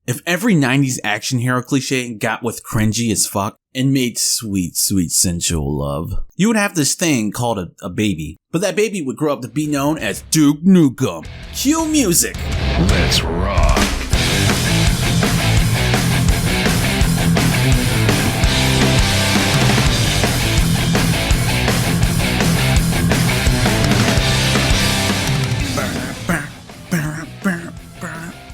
If every 90s action hero cliche got with cringy as fuck and made sweet, sweet sensual love, you would have this thing called a baby. But that baby would grow up to be known as Duke Nukem. Cue music! Let's rock!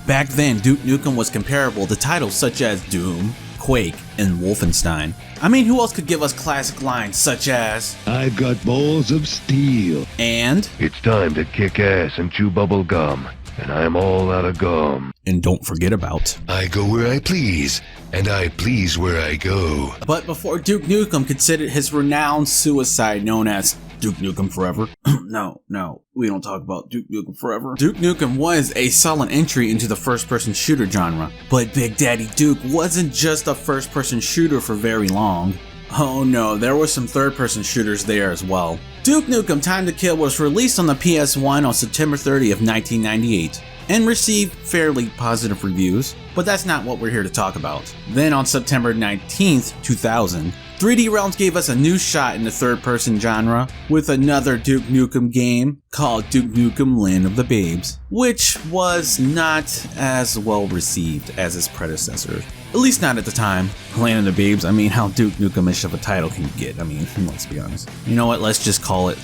Back then, Duke Nukem was comparable to titles such as Doom, Quake, and Wolfenstein. I mean, who else could give us classic lines such as, "I've got balls of steel," and, "It's time to kick ass and chew bubble gum, and I'm all out of gum." And don't forget about, "I go where I please, and I please where I go." But before Duke Nukem considered his renowned suicide known as Duke Nukem Forever. No, we don't talk about Duke Nukem Forever. Duke Nukem was a solid entry into the first-person shooter genre, but Big Daddy Duke wasn't just a first-person shooter for very long. Oh no, there were some third-person shooters there as well. Duke Nukem Time to Kill was released on the PS1 on September 30th, 1998. And received fairly positive reviews, but that's not what we're here to talk about. Then on September 19th, 2000, 3D Realms gave us a new shot in the third-person genre with another Duke Nukem game called Duke Nukem Land of the Babes, which was not as well received as its predecessor. At least not at the time. Land of the Babes, I mean, how Duke Nukem-ish of a title can you get? I mean, let's be honest. You know what, let's just call it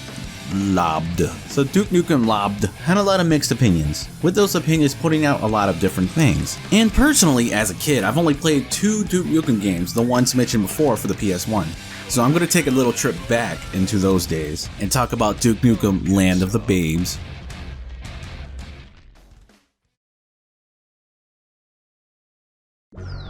Lobbed. So Duke Nukem Lobbed had a lot of mixed opinions, with those opinions putting out a lot of different things. And personally, as a kid, I've only played 2 Duke Nukem games, the ones mentioned before for the PS1. So I'm going to take a little trip back into those days and talk about Duke Nukem Land of the Babes.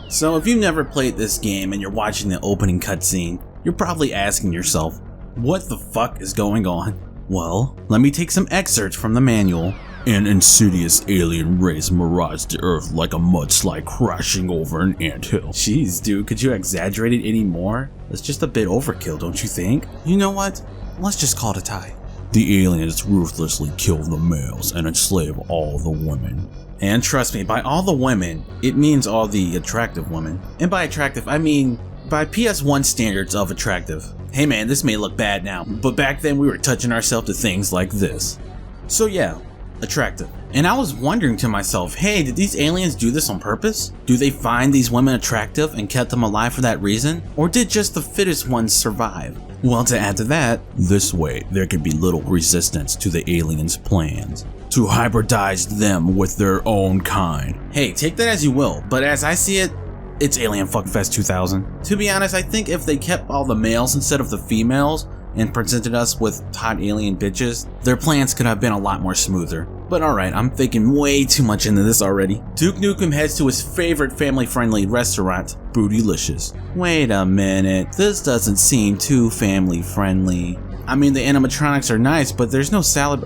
So if you've never played this game and you're watching the opening cutscene, you're probably asking yourself, what the fuck is going on? Well, let me take some excerpts from the manual. An insidious alien race mirages the Earth like a mudslide crashing over an anthill. Jeez, dude, could you exaggerate it any more? That's just a bit overkill, don't you think? You know what? Let's just call it a tie. The aliens ruthlessly kill the males and enslave all the women. And trust me, by all the women, it means all the attractive women. And by attractive, I mean by PS1 standards of attractive. Hey man, this may look bad now, but back then we were touching ourselves to things like this. So yeah, attractive. And I was wondering to myself, hey, did these aliens do this on purpose? Do they find these women attractive and kept them alive for that reason? Or did just the fittest ones survive? Well, to add to that, this way there could be little resistance to the aliens' plans to hybridize them with their own kind. Hey, take that as you will, but as I see it, it's Alien Fuckfest 2000. To be honest, I think if they kept all the males instead of the females and presented us with hot alien bitches, their plans could have been a lot more smoother. But alright, I'm thinking way too much into this already. Duke Nukem heads to his favorite family-friendly restaurant, Bootylicious. Wait a minute, this doesn't seem too family-friendly. I mean, the animatronics are nice, but there's no salad.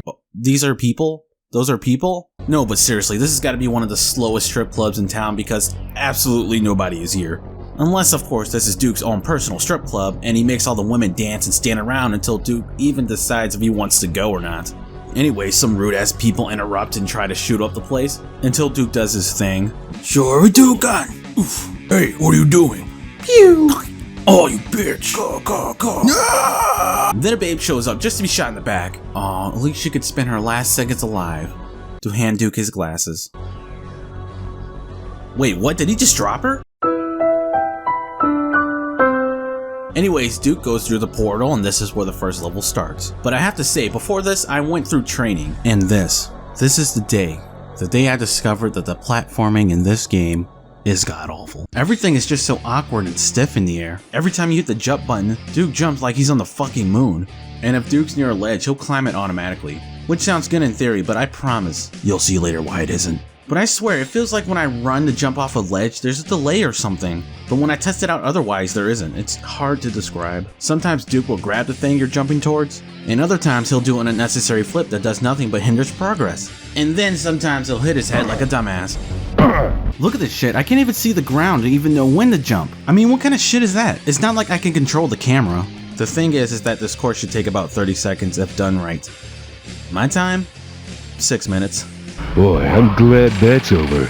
Oh, these are people? Those are people? No, but seriously, this has got to be one of the slowest strip clubs in town because absolutely nobody is here. Unless, of course, this is Duke's own personal strip club and he makes all the women dance and stand around until Duke even decides if he wants to go or not. Anyway, some rude-ass people interrupt and try to shoot up the place until Duke does his thing. Sure, Duke on. Oof. Hey, what are you doing? Pew! Oh, you bitch! Go! No! Then a babe shows up just to be shot in the back. Aw, at least she could spend her last seconds alive to hand Duke his glasses. Wait, what? Did he just drop her? Anyways, Duke goes through the portal and this is where the first level starts. But I have to say, before this, I went through training. And this is the day I discovered that the platforming in this game is god-awful. Everything is just so awkward and stiff in the air. Every time you hit the jump button, Duke jumps like he's on the fucking moon. And if Duke's near a ledge, he'll climb it automatically. Which sounds good in theory, but I promise, you'll see later why it isn't. But I swear, it feels like when I run to jump off a ledge, there's a delay or something. But when I test it out otherwise, there isn't. It's hard to describe. Sometimes Duke will grab the thing you're jumping towards, and other times he'll do an unnecessary flip that does nothing but hinders progress. And then sometimes he'll hit his head like a dumbass. Look at this shit, I can't even see the ground to even know when to jump. I mean, what kind of shit is that? It's not like I can control the camera. The thing is that this course should take about 30 seconds if done right. My time? 6 minutes. Boy, I'm glad that's over.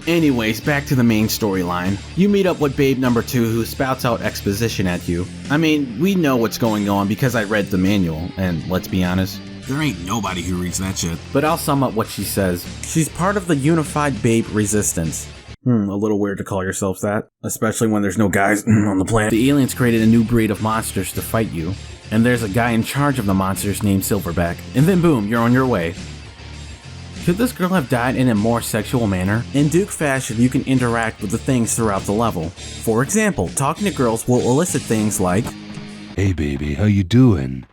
Anyways, back to the main storyline. You meet up with babe number 2 who spouts out exposition at you. I mean, we know what's going on because I read the manual, and let's be honest, there ain't nobody who reads that shit. But I'll sum up what she says. She's part of the unified babe resistance. A little weird to call yourselves that, especially when there's no guys on the planet. The aliens created a new breed of monsters to fight you, and there's a guy in charge of the monsters named Silverback. And then boom, you're on your way. Could this girl have died in a more sexual manner? In Duke fashion, you can interact with the things throughout the level. For example, talking to girls will elicit things like, Hey baby, how you doing?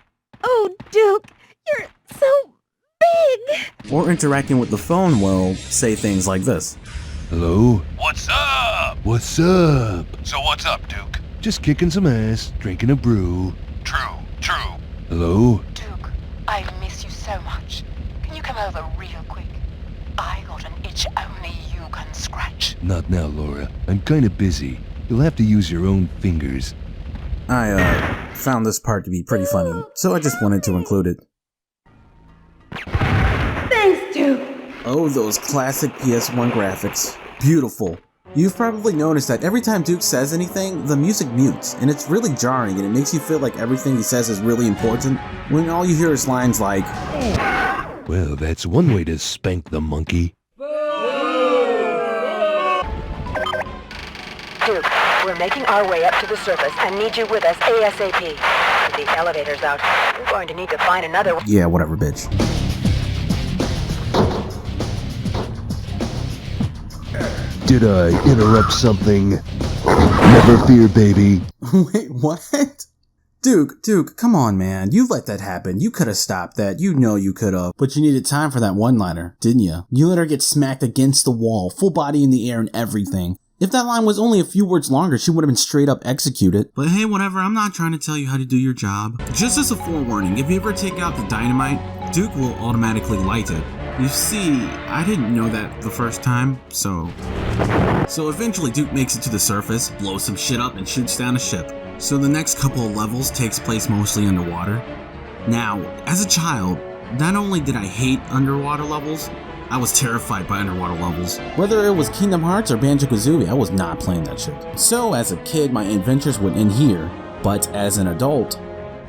Oh, Duke, you're so big! or interacting with the phone will say things like this. Hello? What's up? What's up? So what's up, Duke? Just kicking some ass, drinking a brew. True. Hello? Duke, I miss you so much. Can you come over real quick? I got an itch only you can scratch. Not now, Laura. I'm kinda busy. You'll have to use your own fingers. I found this part to be pretty funny, so I just wanted to include it. Thanks, Duke. Oh, those classic PS1 graphics. Beautiful. You've probably noticed that every time Duke says anything, the music mutes, and it's really jarring and it makes you feel like everything he says is really important, when all you hear is lines like, Well, that's one way to spank the monkey. Duke, we're making our way up to the surface and need you with us ASAP. The elevator's out. You're going to need to find another one. yeah, whatever, bitch. Did I interrupt something? Never fear, baby. Wait, what? Duke, come on, man. You let that happen. You could have stopped that. You know you could have. But you needed time for that one-liner, didn't you? You let her get smacked against the wall, full body in the air and everything. If that line was only a few words longer, she would have been straight up executed. But hey, whatever, I'm not trying to tell you how to do your job. Just as a forewarning, if you ever take out the dynamite, Duke will automatically light it. You see, I didn't know that the first time, so eventually Duke makes it to the surface, blows some shit up, and shoots down a ship. So the next couple of levels takes place mostly underwater. Now, as a child, not only did I hate underwater levels, I was terrified by underwater levels. Whether it was Kingdom Hearts or Banjo-Kazooie, I was not playing that shit. So as a kid, my adventures would end here, but as an adult,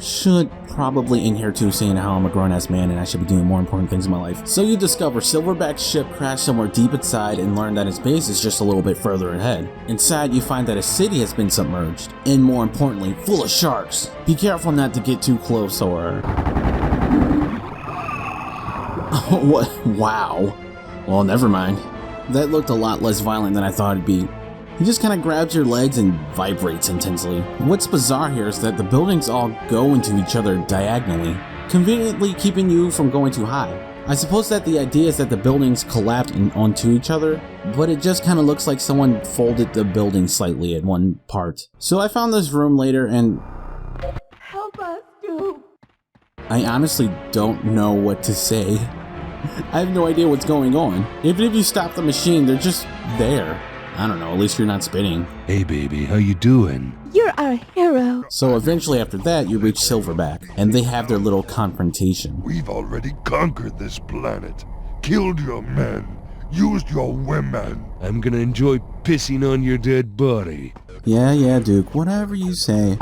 should probably end here too, seeing how I'm a grown-ass man and I should be doing more important things in my life. So you discover Silverback's ship crashed somewhere deep inside and learn that his base is just a little bit further ahead. Inside, you find that a city has been submerged, and more importantly, full of sharks. Be careful not to get too close or... What? Wow. Well, never mind. That looked a lot less violent than I thought it'd be. He just kind of grabs your legs and vibrates intensely. What's bizarre here is that the buildings all go into each other diagonally, conveniently keeping you from going too high. I suppose that the idea is that the buildings collapse onto each other, but it just kind of looks like someone folded the building slightly at one part. So I found this room later and... Help us, Duke. I honestly don't know what to say. I have no idea what's going on. Even if you stop the machine, they're just there. I don't know, at least you're not spinning. Hey baby, how you doing? You're our hero. So eventually after that, you reach Silverback, and they have their little confrontation. We've already conquered this planet, killed your men, used your women. I'm gonna enjoy pissing on your dead body. Yeah, Duke, whatever you say.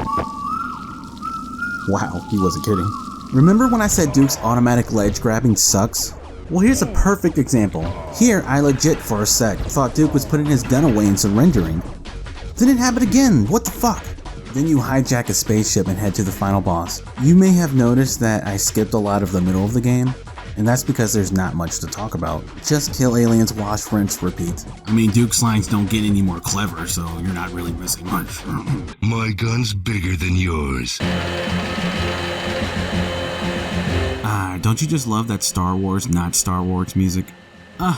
Wow, he wasn't kidding. Remember when I said Duke's automatic ledge grabbing sucks? Well, here's a perfect example. Here, I legit for a sec thought Duke was putting his gun away and surrendering. Then it happened again, what the fuck? Then you hijack a spaceship and head to the final boss. You may have noticed that I skipped a lot of the middle of the game, and that's because there's not much to talk about. Just kill aliens, wash, rinse, repeat. I mean, Duke's lines don't get any more clever, so you're not really missing much. My gun's bigger than yours. Don't you just love that Star Wars, not Star Wars music?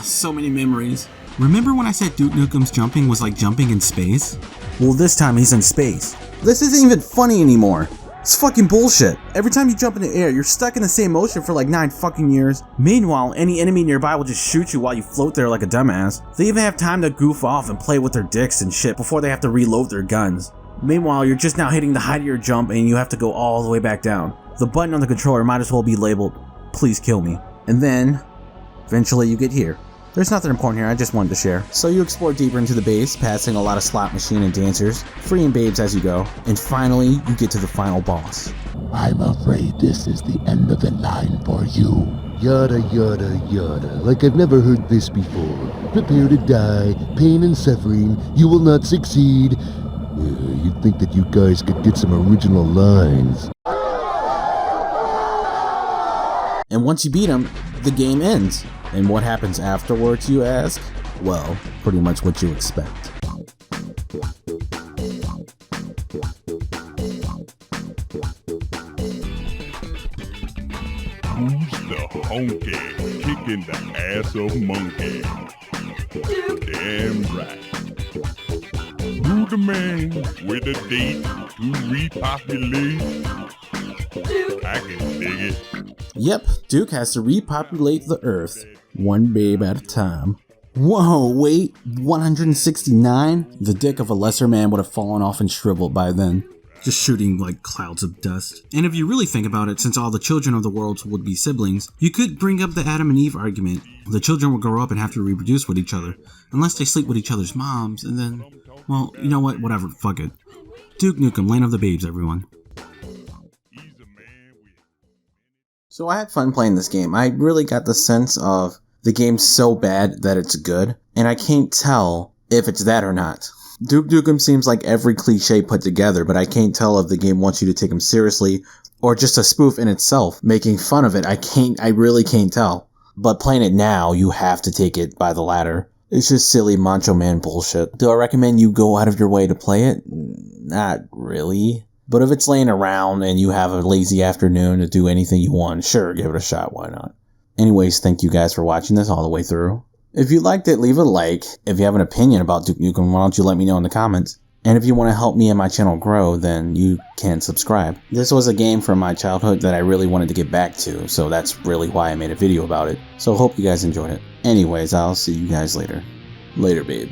So many memories. Remember when I said Duke Nukem's jumping was like jumping in space? Well, this time he's in space. This isn't even funny anymore. It's fucking bullshit. Every time you jump in the air, you're stuck in the same motion for like 9 fucking years. Meanwhile, any enemy nearby will just shoot you while you float there like a dumbass. They even have time to goof off and play with their dicks and shit before they have to reload their guns. Meanwhile, you're just now hitting the height of your jump and you have to go all the way back down. The button on the controller might as well be labeled, "Please kill me." And then, eventually you get here. There's nothing important here, I just wanted to share. So you explore deeper into the base, passing a lot of slot machine and dancers, freeing babes as you go, and finally, you get to the final boss. I'm afraid this is the end of the line for you. Yada yada yada, like I've never heard this before. Prepare to die, pain and suffering, you will not succeed. You'd think that you guys could get some original lines. And once you beat him, the game ends. And what happens afterwards, you ask? Well, pretty much what you expect. Who's the honky kicking the ass of monkey? Damn right. Who the man with a date to repopulate? I can dig it. Yep, Duke has to repopulate the Earth, one babe at a time. Whoa, wait, 169? The dick of a lesser man would have fallen off and shriveled by then. Just shooting like clouds of dust. And if you really think about it, since all the children of the world would be siblings, you could bring up the Adam and Eve argument. The children will grow up and have to reproduce with each other, unless they sleep with each other's moms, and then, well, you know what, whatever, fuck it. Duke Nukem, Land of the Babes, everyone. So I had fun playing this game. I really got the sense of the game's so bad that it's good, and I can't tell if it's that or not. Duke Nukem seems like every cliche put together, but I can't tell if the game wants you to take him seriously or just a spoof in itself, making fun of it. I really can't tell. But playing it now, you have to take it by the latter. It's just silly Macho Man bullshit. Do I recommend you go out of your way to play it? Not really. But if it's laying around and you have a lazy afternoon to do anything you want, sure, give it a shot, why not? Anyways, thank you guys for watching this all the way through. If you liked it, leave a like. If you have an opinion about Duke Nukem, why don't you let me know in the comments? And if you want to help me and my channel grow, then you can subscribe. This was a game from my childhood that I really wanted to get back to, so that's really why I made a video about it. So hope you guys enjoyed it. Anyways, I'll see you guys later. Later, babe.